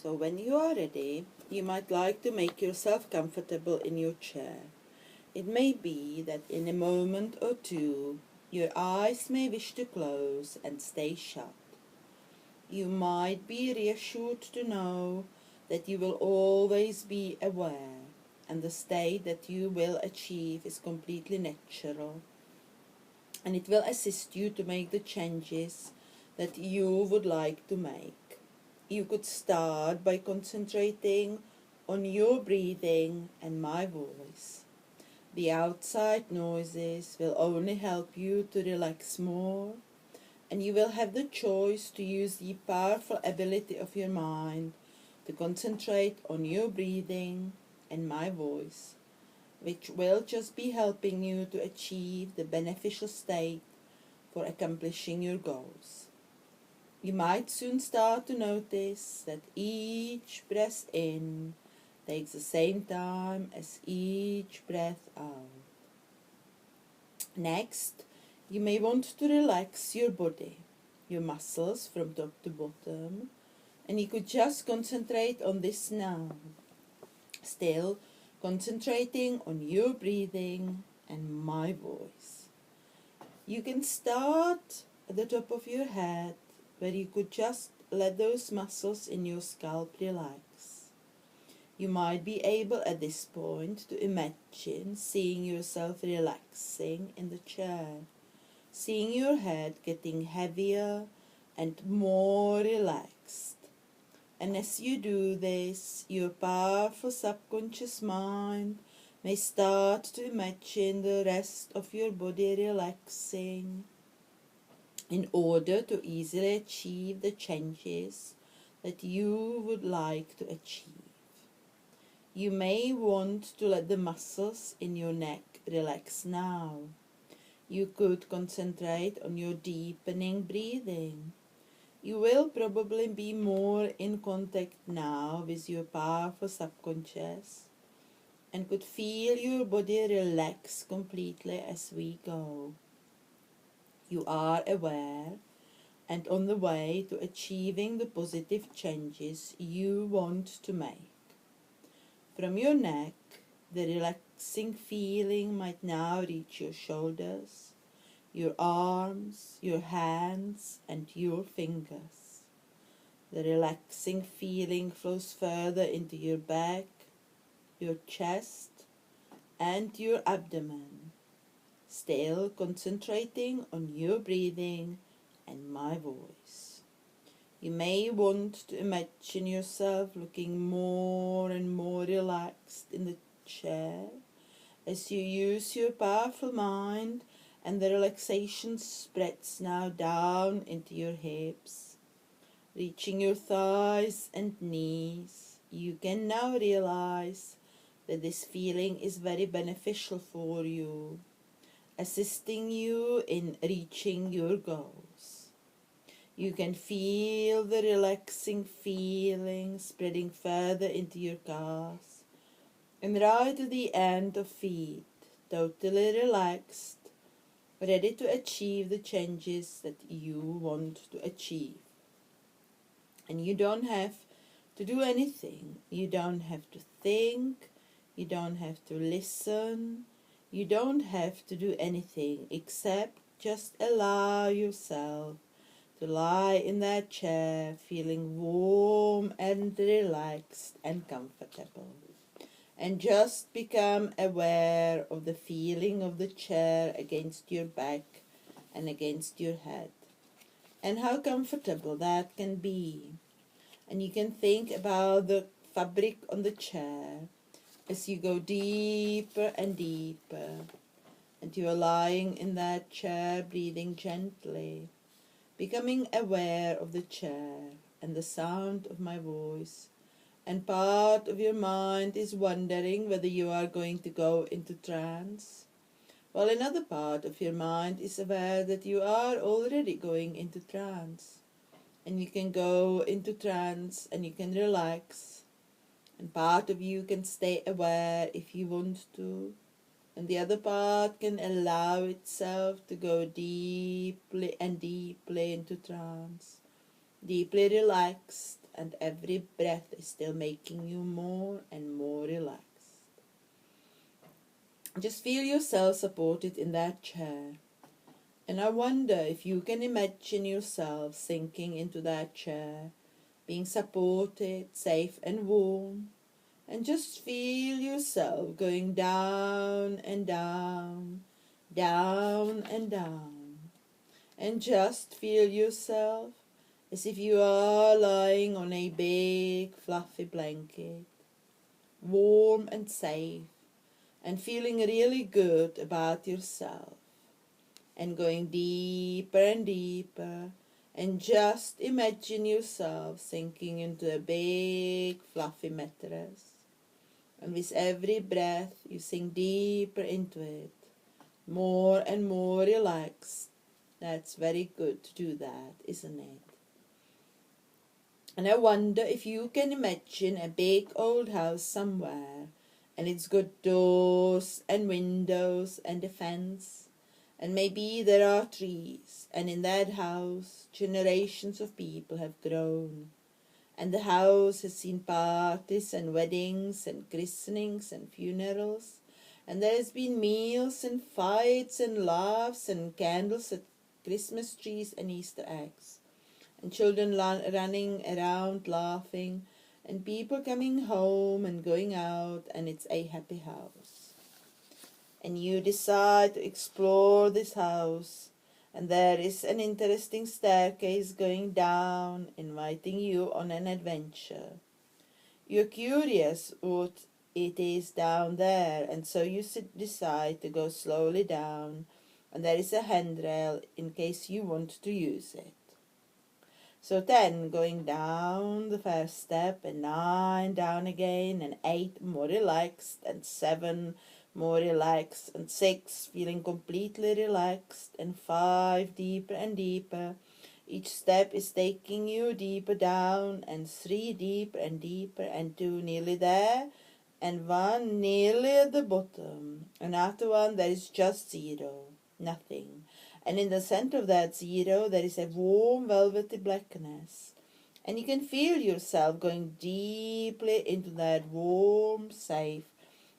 So when you are ready, you might like to make yourself comfortable in your chair. It may be that in a moment or two, your eyes may wish to close and stay shut. You might be reassured to know that you will always be aware, and the state that you will achieve is completely natural, and it will assist you to make the changes that you would like to make. You could start by concentrating on your breathing and my voice. The outside noises will only help you to relax more, and you will have the choice to use the powerful ability of your mind to concentrate on your breathing and my voice, which will just be helping you to achieve the beneficial state for accomplishing your goals. You might soon start to notice that each breath in takes the same time as each breath out. Next, you may want to relax your body, your muscles from top to bottom, and you could just concentrate on this now. Still concentrating on your breathing and my voice. You can start at the top of your head, where you could just let those muscles in your scalp relax. You might be able at this point to imagine seeing yourself relaxing in the chair, seeing your head getting heavier and more relaxed. And as you do this, your powerful subconscious mind may start to imagine the rest of your body relaxing in order to easily achieve the changes that you would like to achieve. You may want to let the muscles in your neck relax now. You could concentrate on your deepening breathing. You will probably be more in contact now with your powerful subconscious and could feel your body relax completely as we go. You are aware and on the way to achieving the positive changes you want to make. From your neck, the relaxing feeling might now reach your shoulders, your arms, your hands, and your fingers. The relaxing feeling flows further into your back, your chest, and your abdomen, still concentrating on your breathing and my voice. You may want to imagine yourself looking more and more relaxed in the chair as you use your powerful mind, and the relaxation spreads now down into your hips, reaching your thighs and knees. You can now realize that this feeling is very beneficial for you, assisting you in reaching your goals. You can feel the relaxing feeling spreading further into your calves and right to the end of feet, totally relaxed, ready to achieve the changes that you want to achieve. And you don't have to do anything. You don't have to think. You don't have to listen. You don't have to do anything except just allow yourself to lie in that chair feeling warm and relaxed and comfortable. And just become aware of the feeling of the chair against your back and against your head, and how comfortable that can be. And you can think about the fabric on the chair as you go deeper and deeper, and you are lying in that chair breathing gently, becoming aware of the chair and the sound of my voice, and part of your mind is wondering whether you are going to go into trance, while another part of your mind is aware that you are already going into trance, and you can go into trance and you can relax, and part of you can stay aware if you want to, and the other part can allow itself to go deeply and deeply into trance, deeply relaxed and every breath is still making you more and more relaxed. Just feel yourself supported in that chair. And I wonder if you can imagine yourself sinking into that chair, being supported, safe and warm, and just feel yourself going down and down, down and down. And just feel yourself as if you are lying on a big fluffy blanket, warm and safe, and feeling really good about yourself, and going deeper and deeper, and just imagine yourself sinking into a big fluffy mattress, and with every breath you sink deeper into it, more and more relaxed. That's very good to do that, isn't it? And I wonder if you can imagine a big old house somewhere, and it's got doors and windows and a fence, and maybe there are trees, and in that house generations of people have grown, and the house has seen parties and weddings and christenings and funerals, and there has been meals and fights and laughs and candles at Christmas trees and Easter eggs, and children running around laughing, and people coming home and going out, and it's a happy house. And you decide to explore this house, and there is an interesting staircase going down, inviting you on an adventure. You're curious what it is down there, and so you decide to go slowly down, and there is a handrail in case you want to use it. So 10 going down the first step, and 9 down again, and 8 more relaxed, and 7 more relaxed, and 6 feeling completely relaxed, and 5 deeper and deeper. Each step is taking you deeper down, and 3 deeper and deeper, and 2 nearly there, and 1 nearly at the bottom. And after 1 there is just 0, nothing. And in the center of that 0 there is a warm velvety blackness. And you can feel yourself going deeply into that warm, safe,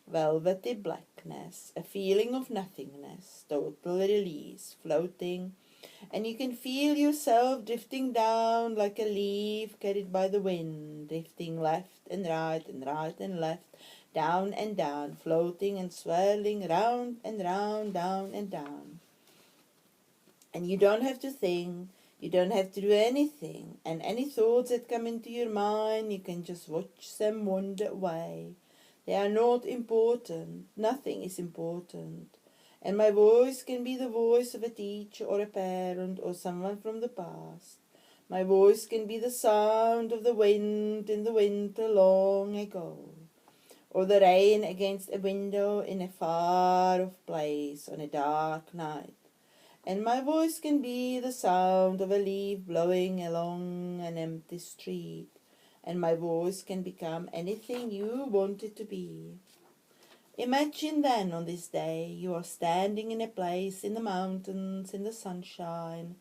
velvety blackness. A feeling of nothingness, total release, floating. And you can feel yourself drifting down like a leaf carried by the wind, drifting left and right and left, down and down, floating and swirling round and round, down and down. And you don't have to think, you don't have to do anything, and any thoughts that come into your mind, you can just watch them wander away. They are not important, nothing is important. And my voice can be the voice of a teacher or a parent or someone from the past. My voice can be the sound of the wind in the winter long ago, or the rain against a window in a far-off place on a dark night. And my voice can be the sound of a leaf blowing along an empty street. And my voice can become anything you want it to be. Imagine then on this day you are standing in a place in the mountains in the sunshine.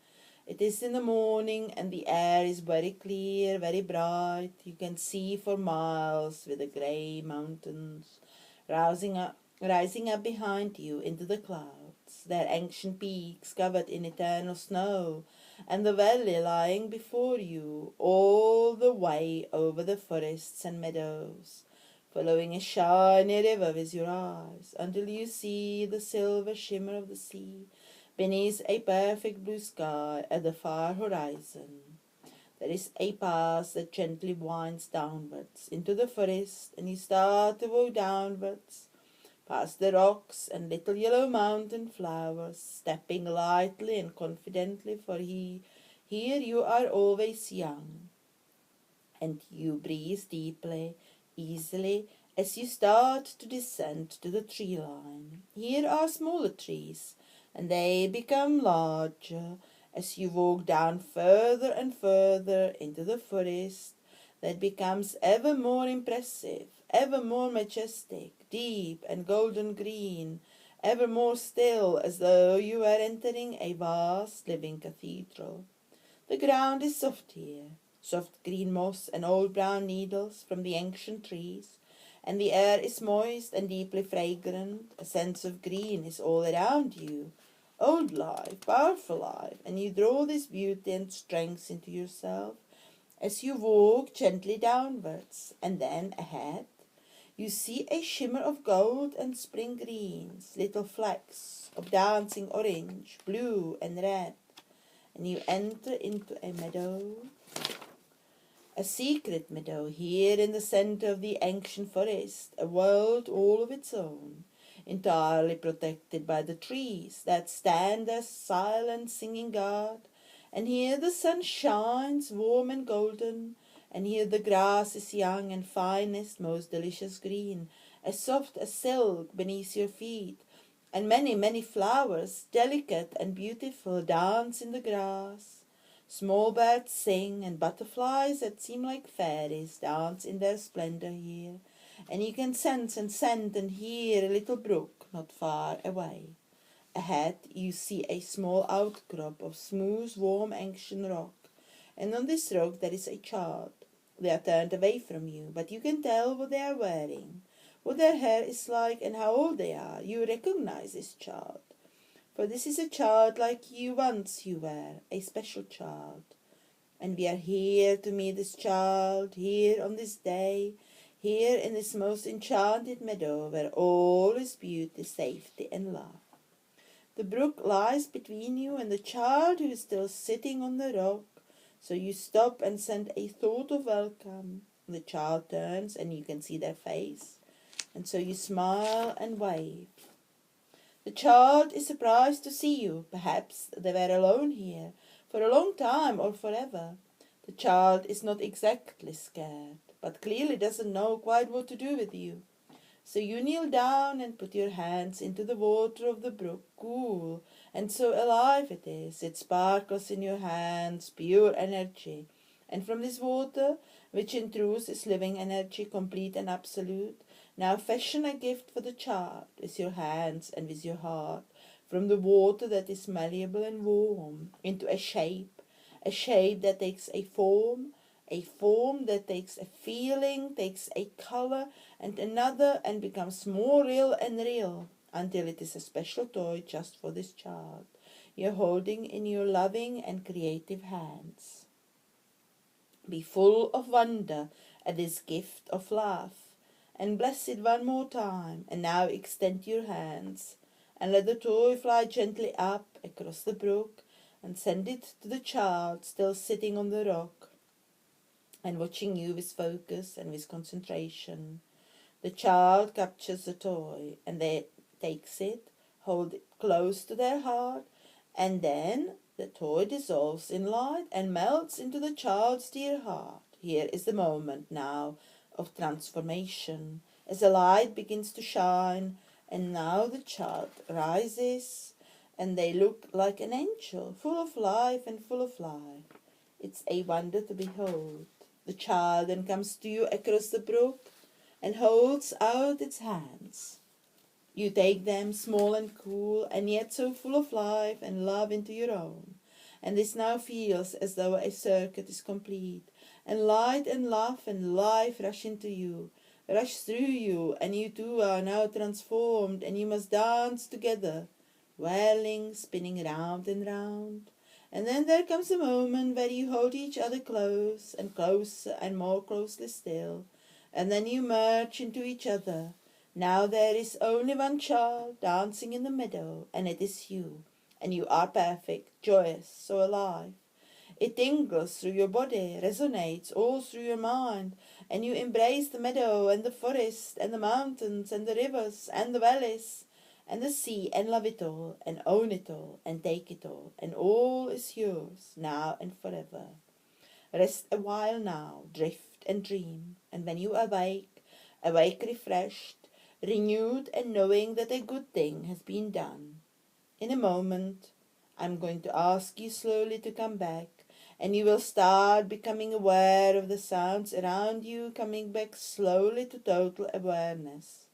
It is in the morning and the air is very clear, very bright. You can see for miles with the grey mountains rising up behind you into the clouds, their ancient peaks covered in eternal snow, and the valley lying before you all the way over the forests and meadows, following a shiny river with your eyes until you see the silver shimmer of the sea beneath a perfect blue sky at the far horizon. There is a path that gently winds downwards into the forest, and you start to walk downwards, past the rocks and little yellow mountain flowers, stepping lightly and confidently, for here you are always young. And you breathe deeply, easily, as you start to descend to the tree line. Here are smaller trees, and they become larger as you walk down further and further into the forest that becomes ever more impressive, ever more majestic, deep and golden green, ever more still, as though you were entering a vast living cathedral. The ground is soft here, soft green moss and old brown needles from the ancient trees, and the air is moist and deeply fragrant. A sense of green is all around you. Old life, powerful life, and you draw this beauty and strength into yourself as you walk gently downwards, and then ahead you see a shimmer of gold and spring greens, little flecks of dancing orange, blue and red, and you enter into a meadow, a secret meadow here in the center of the ancient forest, a world all of its own, entirely protected by the trees that stand as silent singing guard. And here the sun shines warm and golden, and here the grass is young and finest, most delicious green, as soft as silk beneath your feet, and many, many flowers, delicate and beautiful, dance in the grass. Small birds sing, and butterflies that seem like fairies dance in their splendor here, and you can sense and scent and hear a little brook not far away. Ahead you see a small outcrop of smooth, warm, ancient rock, and on this rock there is a child. They are turned away from you, but you can tell what they are wearing, what their hair is like, and how old they are. You recognize this child, for this is a child like you once you were, a special child. And we are here to meet this child, here on this day, here in this most enchanted meadow, where all is beauty, safety, and love. The brook lies between you and the child who is still sitting on the rock, so you stop and send a thought of welcome. The child turns and you can see their face, and so you smile and wave. The child is surprised to see you. Perhaps they were alone here, for a long time or forever. The child is not exactly scared, but clearly doesn't know quite what to do with you. So you kneel down and put your hands into the water of the brook, cool, and so alive it is. It sparkles in your hands, pure energy. And from this water, which in truth is living energy, complete and absolute, now fashion a gift for the child with your hands and with your heart, from the water that is malleable and warm, into a shape that takes a form that takes a feeling, takes a color and another, and becomes more real and real, until it is a special toy just for this child, you're holding in your loving and creative hands. Be full of wonder at this gift of love, and bless it one more time, and now extend your hands, and let the toy fly gently up across the brook, and send it to the child still sitting on the rock, and watching you with focus and with concentration. The child captures the toy, and they takes it, hold it close to their heart, and then the toy dissolves in light and melts into the child's dear heart. Here is the moment now of transformation, as the light begins to shine, and now the child rises, and they look like an angel, full of life and full of life. It's a wonder to behold. The child then comes to you across the brook and holds out its hands. You take them, small and cool, and yet so full of life and love, into your own. And this now feels as though a circuit is complete, and light and love and life rush into you, rush through you, and you two are now transformed, and you must dance together, whirling, spinning round and round. And then there comes a moment where you hold each other close, and closer and more closely still, and then you merge into each other. Now there is only one child dancing in the meadow, and it is you. And you are perfect, joyous, so alive. It tingles through your body, resonates all through your mind, and you embrace the meadow and the forest and the mountains and the rivers and the valleys and the sea, and love it all, and own it all, and take it all is yours, now and forever. Rest a while now, drift and dream, and when you awake refreshed, renewed, and knowing that a good thing has been done. In a moment, I'm going to ask you slowly to come back, and you will start becoming aware of the sounds around you, coming back slowly to total awareness.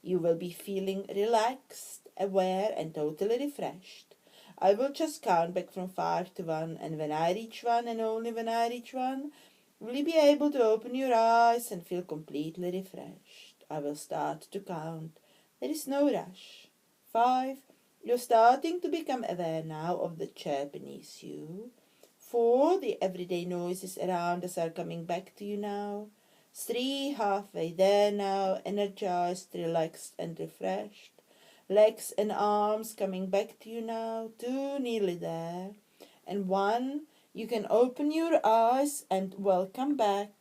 You will be feeling relaxed, aware, and totally refreshed. I will just count back from 5 to 1, and when I reach 1 and only when I reach 1, will you be able to open your eyes and feel completely refreshed. I will start to count. There is no rush. 5. You're starting to become aware now of the chair beneath you. 4. The everyday noises around us are coming back to you now. 3. Halfway there now, energized, relaxed and refreshed. Legs and arms coming back to you now. 2. Nearly there. And 1. You can open your eyes and welcome back.